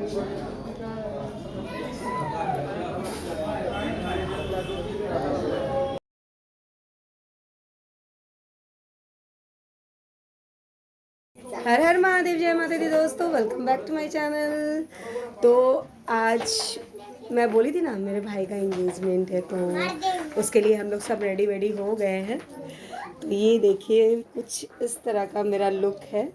हर हर महादेव, जय माता दी दोस्तों, welcome back to my channel. तो आज मैं बोली थी ना मेरे भाई का एंगेजमेंट है, तो उसके लिए हम लोग सब रेडी वेडी हो गए हैं। तो ये देखिए कुछ इस तरह का मेरा लुक है।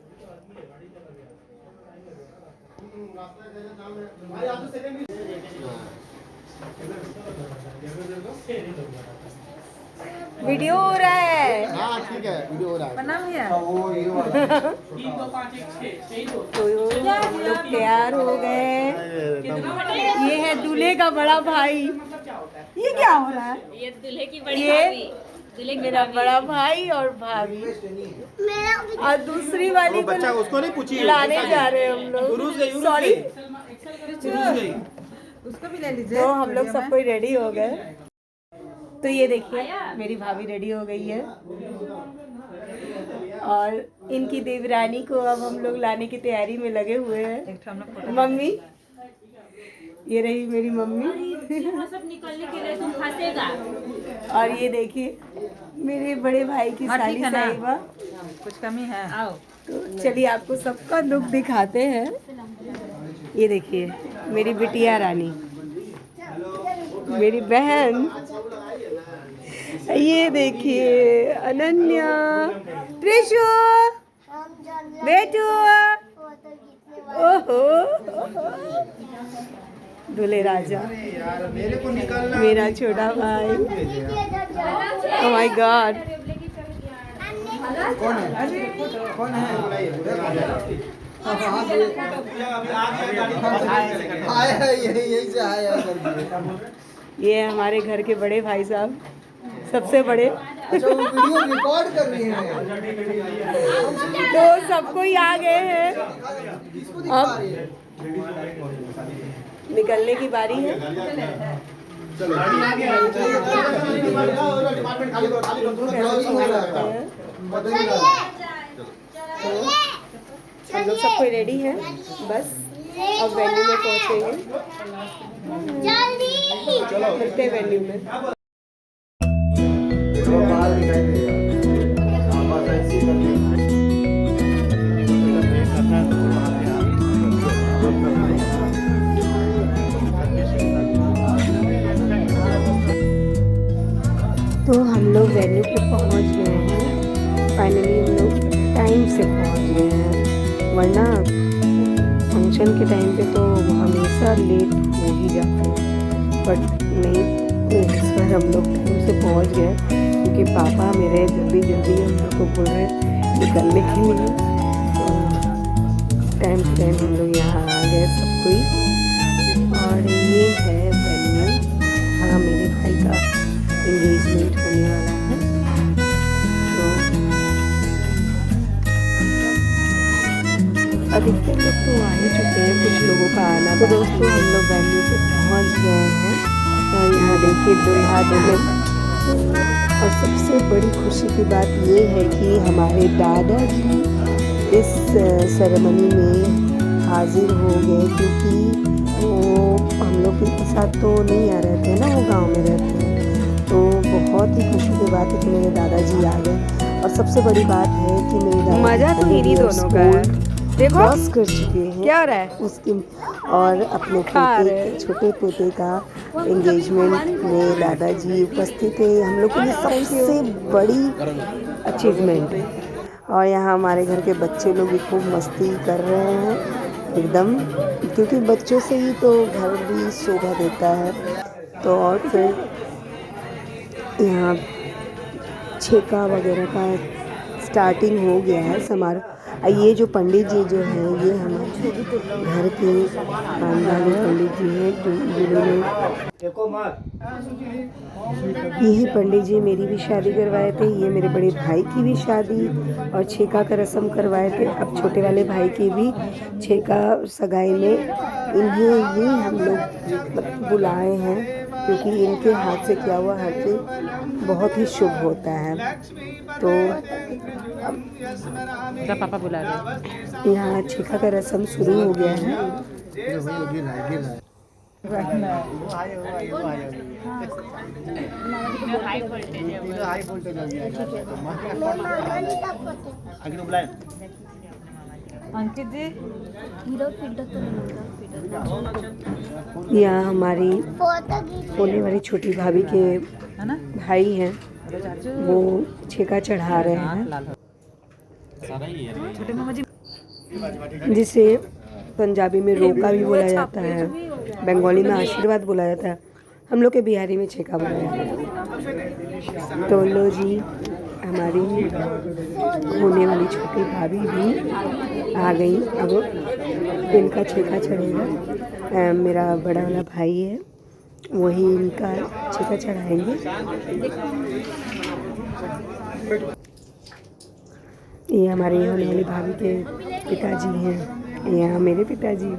वीडियो हो रहा है। हाँ ठीक है, वीडियो हो रहा है। बना भैया वो ये वाला तो हम लोग तैयार हो गए। ये है दूल्हे का बड़ा भाई। ये क्या हो रहा है? ये दूल्हे की बड़ी भाभी, दूल्हे की मेरा बड़ा भाई और भाभी, और दूसरी वाली को बच्चा उसको नहीं पूछिए, लाने जा रहे हैं हम लोग। सॉरी, उसको भी ले लीजिए। तो हम लोग सब कोई रेडी हो गए। तो ये देखिए मेरी भाभी रेडी हो गई है और इनकी देवरानी को अब हम लोग लाने की तैयारी में लगे हुए हैं। मम्मी, ये रही मेरी मम्मी। सब निकलने के लिए तुम फंसेगा। और ये देखिए मेरे बड़े भाई की साली साहिबा। कुछ कमी है? आओ तो चलिए आपको सबका लुक दिखाते हैं। ये देखिए मेरी बिटिया रानी, मेरी बहन, ये देखिए अनन्या, त्रिशु, बेटू, ओहो, दूल्हे राजा, मेरा छोटा भाई। ओह माय गॉड, कौन है? कौन है? आया यही से आया। ये हमारे घर के बड़े भाई साहब, सबसे बड़े। अच्छा, वो वीडियो रिकॉर्ड कर रही हैं। तो सबको ही आ गए हैं, अब निकलने की बारी है। हम लोग सब कोई रेडी है, बस अब वेन्यू में पहुंचेंगे। मिलते हैं वेन्यू में। तो हम लोग वेन्यू पे पहुंच गए हैं। फाइनली हम लोग टाइम से पहुंच गए हैं, वरना फंक्शन के टाइम पे तो हमेशा लेट हो ही जाते हैं, बट नहीं, इस बार हम लोग टाइम से पहुंच गए क्योंकि पापा मेरे जल्दी जल्दी हम लोग को बोल रहे निकलने के लिए। तो टाइम टू टाइम हम लोग यहाँ आ गए सब कोई। और ये है वेन्यू, हाँ मेरे भाई का एंगेजमेंट होने वाला है। तो अधिकतर लोग तो आ ही चुके हैं, कुछ लोगों का आना। तो दोस्तों हम लोग वेन्यू पे पहुंच गए हैं और यहाँ देखिए दूल्हा दुल्हन। और सबसे बड़ी खुशी की बात ये है कि हमारे दादाजी इस सेरेमनी में हाजिर हो गए, क्योंकि वो हम लोग के साथ तो नहीं आ रहे थे ना, वो गांव में रहते हैं। तो बहुत ही खुशी की बात है कि मेरे दादाजी आ गए। और सबसे बड़ी बात है कि मेरे दादाजी मजा तो इन्हीं दोनों का है। देखो क्रॉस कर चुके हैं क्या हो रहा है उसकी, और अपने पोते, छोटे पोते का एंगेजमेंट में दादाजी उपस्थित है। हम लोग के लिए सबसे बड़ी अचीवमेंट। और यहाँ हमारे घर के बच्चे लोग भी खूब मस्ती कर रहे हैं एकदम, क्योंकि बच्चों से ही तो घर भी शोभा देता है। तो और फिर यहाँ छेका वगैरह का स्टार्टिंग हो गया है समारोह। ये जो पंडित जी जो हैं, ये हमारे घर के खानदानी पंडित जी हैं, जिन्होंने यही पंडित जी मेरी भी शादी करवाए थे, ये मेरे बड़े भाई की भी शादी और छेका का रस्म करवाए थे। अब छोटे वाले भाई की भी छेका सगाई में इन्हें ही हम लोग बुलाए हैं, क्योंकि इनके हाथ से किया हुआ हर चीज़ बहुत ही शुभ होता है। तो पापा बुला रहे हैं। यहाँ छेका का रस्म शुरू हो गया है ये वही गिर रहा है, गिर रहा है। हाई वोल्टेज है हाई वोल्टेज लग गया। अंकित जी यहाँ हमारी होने वाली छोटी भाभी के है ना भाई हैं, वो छेका चढ़ा रहे हैं, छोटे मामा जी जिसे पंजाबी में रोका भी बोला जाता है, बंगाली में आशीर्वाद बोला जाता है, हम लोग के बिहारी में छेका बोला जाता है। तो लो जी, हमारी होने वाली छोटी भाभी भी आ गई। अब इनका छेका चढ़ेगा। मेरा बड़ा वाला भाई है, वही इनका छेका चढ़ाएंगे। ये हमारे होने वाली भाभी के पिताजी हैं, यहाँ मेरे पिताजी।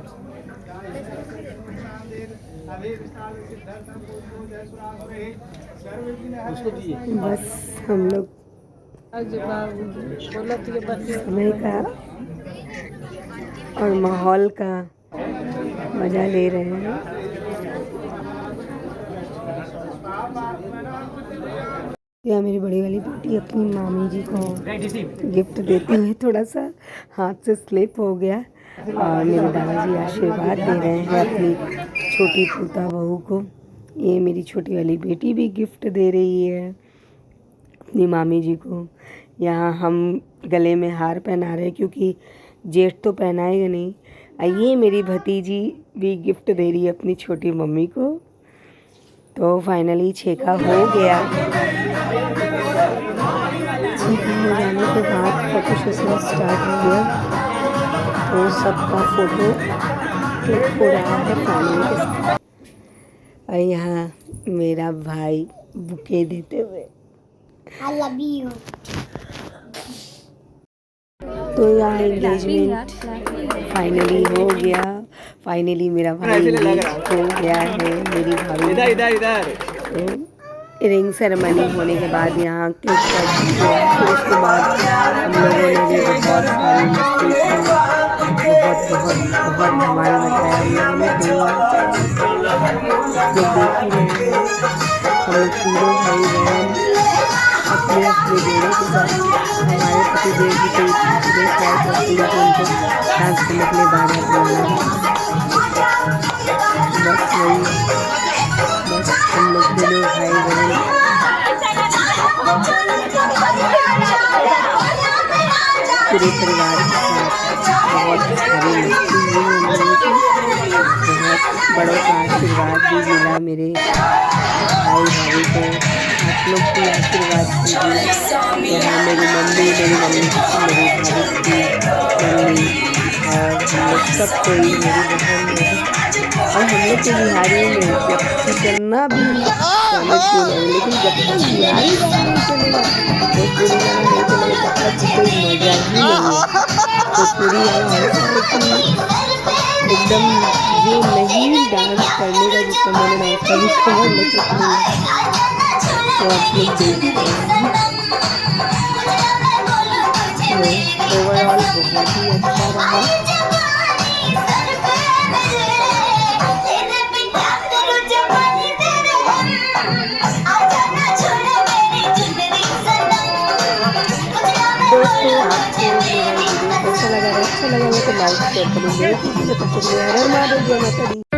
बस हम लोग समय का और माहौल का मज़ा ले रहे हैं। या मेरी बड़ी वाली बेटी अपनी मामी जी को गिफ्ट देते हुए थोड़ा सा हाथ से स्लिप हो गया, और मेरे दादाजी आशीर्वाद दे रहे हैं अपनी छोटी पोता बहू को। ये मेरी छोटी वाली बेटी भी गिफ्ट दे रही है अपनी मामी जी को। यहाँ हम गले में हार पहना रहे हैं क्योंकि जेठ तो पहनाएगा नहीं। ये मेरी भतीजी भी गिफ्ट दे रही है अपनी छोटी मम्मी को। तो फाइनली छेका हो गया। छेका हो जाने के बाद फोटो सेशन स्टार्ट हो गया, तो सबका फोटो क्लिक हो रहा है फैमिली के साथ। और यहाँ मेरा भाई बुके देते हुए I love you। तो यहाँ एंगेजमेंट फाइनली हो गया। फाइनली मेरा भाई एंगेज हो गया है मेरी भाभी। तो रिंग सेरेमनी होने के बाद यहाँ केक कट किया, फिर उसके बाद हम लोगों ने भी बहुत सारी मस्ती की, बहुत बहुत बहुत धमाल मचाया हम लोगों ने। जो देख ही रहे हैं, हम लोग तीनों भाई बहन अपने अपने जोड़े के साथ, हमारे पतिदेव जी को उनको डांस करने के लिए बाहर बस वही, बस हम लोग तीनों भाई बहन पूरे परिवार के साथ बहुत सारी मस्ती हुई हम लोगों की। बहुत बड़ों का आशीर्वाद भी मिला मेरे भाई भाभी को। आप लोग भी आशीर्वाद कीजिए। यहाँ मेरी मम्मी की मेरी भाभी की मम्मी और हम लोग सब कोई, मेरी बहन और हम लोग के बिहारी में कितना भी समझ क्यों नहीं, लेकिन जब तक बिहारी गाना नहीं चलेगा, भोजपुरी गाना नहीं चलेगा, तब तक कोई मजा ही नहीं है। भोजपुरी गाना एकदम जो नहीं डांस करने का जिसका मन है उसका भी खबर नहीं सकती। तो आप लोग देखिए, ओवरऑल बहुत ही अच्छा रहा। दोस्तों, आपको मेरा वीडियो कैसा लगा? अच्छा लगा हो तो लाइक शेयर करें।